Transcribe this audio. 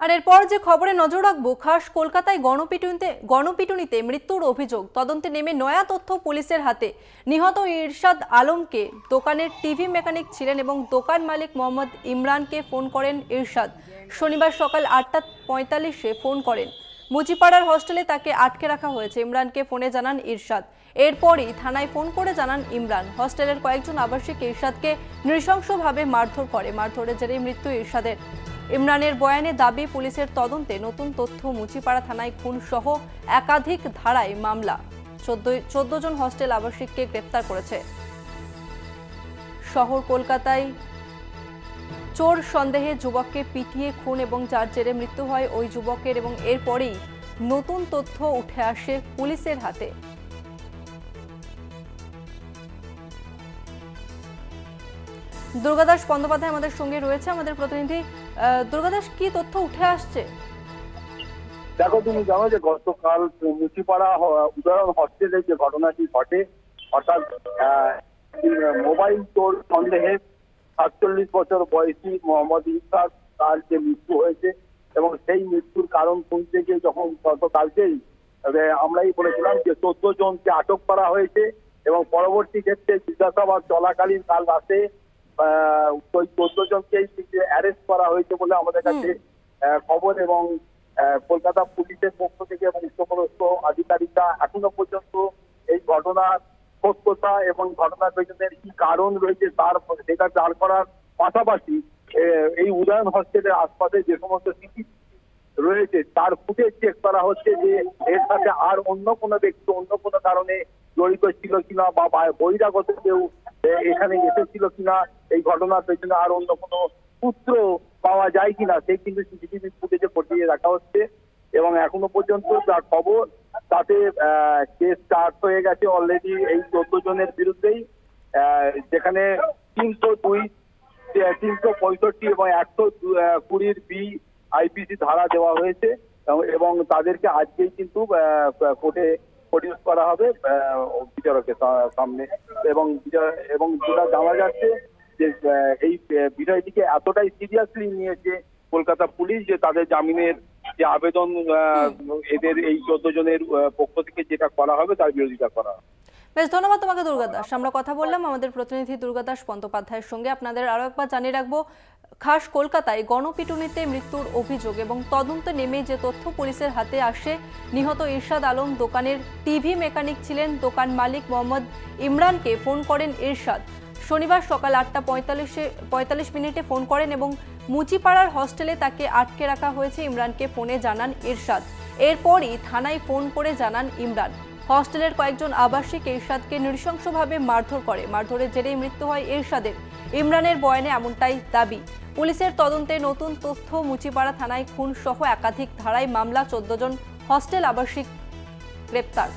আর এরপর যে খবরে নজর রাখবো, খাস কলকাতায় গণপিটুনিতে মৃত্যুর অভিযোগ, তদন্তে নেমে নয়া তথ্য পুলিশের হাতে। নিহত ইরশাদ আলমকে দোকানের টিভি মেকানিক ছিলেন এবং দোকান মালিক মোহাম্মদ ইমরানকে ফোন করেন ইরশাদ। শনিবার সকাল 8:45-এ ফোন করেন। মুচিপাড়ার হস্টেলে তাকে আটকে রাখা হয়েছে, ইমরানকে ফোনে জানান ইরশাদ। এরপরই থানায় ফোন করে জানান ইমরান। হস্টেলের কয়েকজন আবাসিক ইরশাদকে নৃশংসভাবে মারধর করে। মারধরের জেরে মৃত্যু ইরশাদের। ইমরানের বয়ানে দাবি, পুলিশের তদন্তে নতুন তথ্য, মুচিপাড়া থানায় খুন সহ একাধিক ধারায় মামলা। 14 জন হস্টেল আবাসিককে গ্রেপ্তার করেছে। শহর কলকাতায় চোর সন্দেহে যুবককে পিটিয়ে খুন এবং যার জেরে মৃত্যু হয় ওই যুবকের, এবং এরপরেই নতুন তথ্য উঠে আসে পুলিশের হাতে। দুর্গাদাস বন্দ্যোপাধ্যায় আমাদের সঙ্গে রয়েছে, আমাদের প্রতিনিধি। দুর্গাদাস, কি তথ্য উঠে আসছে? দেখো, তুমি জানো যে গতকাল মুচিপাড়া উদাহরণ হস্টেলে যে ঘটনাটি ঘটে, অর্থাৎ মোবাইল চোর সন্দেহে 47 বছর বয়সী মোহাম্মদ ইরশাদ, তার যে মৃত্যু হয়েছে এবং সেই মৃত্যুর কারণ শুনতে গিয়ে যখন গতকালকেই আমরাই বলেছিলাম যে 14 জনকে আটক করা হয়েছে এবং পরবর্তী ক্ষেত্রে জিজ্ঞাসাবাদ চলাকালীন কাল রাতে ওই 14 জনকেই অ্যারেস্ট করা হয়েছে বলে আমাদের কাছে খবর। এবং কলকাতা পুলিশের পক্ষ থেকে এবং উচ্চপদস্থ আধিকারিকরা এখনো পর্যন্ত এই ঘটনার সত্যতা এবং ঘটনার পেছনের কি কারণ রয়েছে তার সেটা জাল করার পাশাপাশি এই উদয়ন হস্টেলের আশপাশে যে সমস্ত সিসিটিভি রয়েছে তার ফুটেজ চেক করা হচ্ছে যে এর সাথে আর অন্য কোনো ব্যক্তি অন্য কোনো কারণে জড়িত ছিল কিনা বা বহিরাগত কেউ এখানে এসেছিল কিনা, এই ঘটনার পেছনে আর অন্য কোনো সূত্র পাওয়া যায় কিনা সেই কিন্তু সিসিটিভি ফুটেজে পটিয়ে রাখা হচ্ছে। এবং এখনো পর্যন্ত যা খবর তাতে কেস স্টার্ট হয়ে গেছে অলরেডি এই 14 জনের বিরুদ্ধেই, যেখানে 302, 365 এবং 120 বি আইপিসি ধারা দেওয়া হয়েছে এবং তাদেরকে আজকেই কিন্তু কোর্টে প্রডিউস করা হবে বিচারকের সামনে। এবং যেটা জানা যাচ্ছে যে এই বিষয়টিকে এতটাই সিরিয়াসলি নিয়েছে কলকাতা পুলিশ যে তাদের জামিনের যে আবেদন এদের এই 14 জনের পক্ষ থেকে যেটা করা হবে তার বিরোধিতা করা হবে। বেশ, ধন্যবাদ তোমাকে দুর্গাদাস। আমরা কথা বললাম আমাদের প্রতিনিধি দুর্গাদাস বন্দ্যোপাধ্যায়ের সঙ্গে। আপনাদের আরো একবার জানিয়ে রাখবো, খাস কলকাতায় গণপিটুনিতে মৃত্যুর অভিযোগ এবং তদন্তে নেমে যে তথ্য পুলিশের হাতে আসে, নিহত ইরশাদ আলম দোকানের টিভি মেকানিক ছিলেন। দোকান মালিক মোহাম্মদ ইমরানকে ফোন করেন ইরশাদ। শনিবার সকাল 8:45 ফোন করেন এবং মুচিপাড়ার হস্টেলে তাকে আটকে রাখা হয়েছে, ইমরানকে ফোনে জানান ইরশাদ। এরপরই থানায় ফোন করে জানান ইমরান। হস্টেলের কয়েকজন আবাসিক ইরশাদকে নৃশংসভাবে মারধর করে। মারধরের জেরেই মৃত্যু হয় ইরশাদের। ইমরানের বয়ানে এমনটাই দাবি। পুলিশের তদন্তে নতুন তথ্য, মুচিপাড়া থানায় খুন সহ একাধিক ধারায় মামলা, 14 জন হস্টেল আবাসিক গ্রেপ্তার।